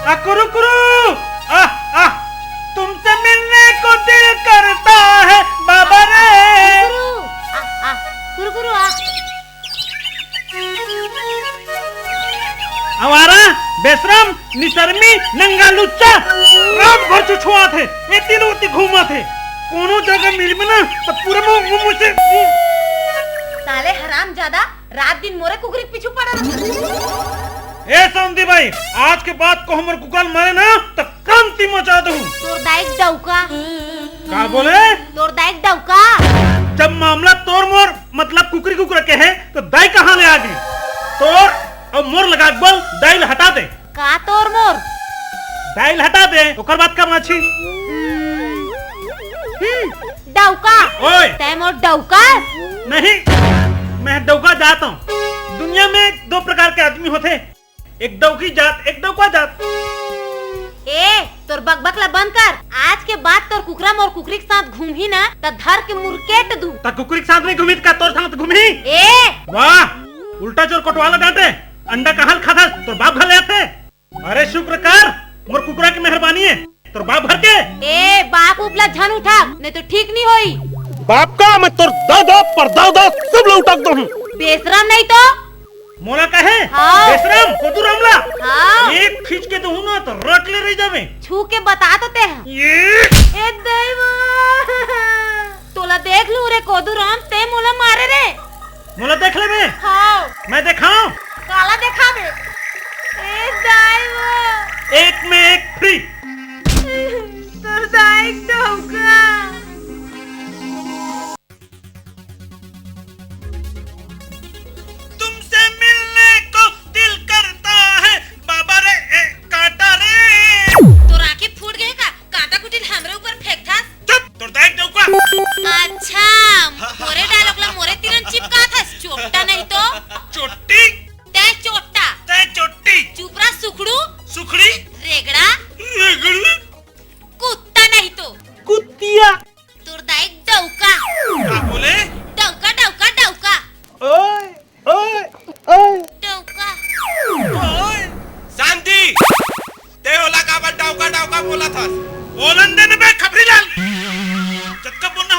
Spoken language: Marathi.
कुरु कुरु तुमसे मिलने को दिल करता है बाबा रे। गुरु गुरु आवारा बेशरम निशर्मी नंगा लुच्चा रात भर छुछुआ थे ये तीनों घूमा थे कोनो जगह मिल में ना तो पूरे मुंह से साले हराम ज्यादा रात दिन मोरे कुकरी के पीछू पड़ा रहा। ए सौंदी भाई आज के बाद को हमर कुकाल मारे ना तो क्रांति मचा दूं। तोर दाइक डौका का बोले? तोर दाइक डौका जब मामला तोर मोर मतलब कुकरी कुकरा के है तो दाई कहाँ ले आ गई? तोर और मोर लगा बोल दाइल हटा दे। का तोर मोर? दाइल हटा दे ओकर बात का माछी। डौका ओए तै मोर डौका नहीं मैं डौका जाता हूँ। दुनिया में दो प्रकार के आदमी होते, एक डौकी जात एक डौका जात। ए तोर बकबकला बंद कर। आज के बाद तोर कुकरा मोर कुकरी के साथ घूमी ना त धर के मुरकेट दू। ता कुकरी के साथ नहीं घूमी का तोर साथ घूमी? ए वाह उल्टा चोर कोटवाला डांटे अंडा कहाँ खाता तोर बाप घर ले आते। अरे शुक्र कर मोर कुकरा की मेहरबानी है तोर बाप भर के। ए बाप उपला झन उठा नहीं तो ठीक नहीं होई। बाप का मैं तोर दादा परदादा सब लोग उठा दूं। बेशरम नहीं तो मोला कहे हाँ। बेशरम कोदू रामला हाँ। एक खींच के दूं ना तो रट ले रही जावे। छू के बता तो ते ये ए दैवा तोला देख लू रे कोदू राम ते मोला मारे रे। मोला देख ले बे। हाँ मैं दिखाऊं काला देखा बे। ए दैवा एक में एक फ्री। तोर दाइक डौका तुमसे मिलने को दिल करता है बाबा रे काटा रे। तो राखी फूट गए का कांटा कुटिल हमरे ऊपर फेंक था। चुप तोर दाइक डौका। अच्छा मोरे डायलॉग ला मोरे तिरन चिपका था चोटा नहीं तो चोटी ते चोटा ते चोटी चुपरा सुखड़ू सुखड़ी रेगड़ा रेगड़ी कुत्ता नहीं तो कुत्तिया। तोर दाइक डौका का बोले? डौका डौका डौका ओए ओए ओए डौका ओए शांति ते ओला का बा डाउका डाउका बोला था। बोलन देने में खबरी लाल जब का बोलना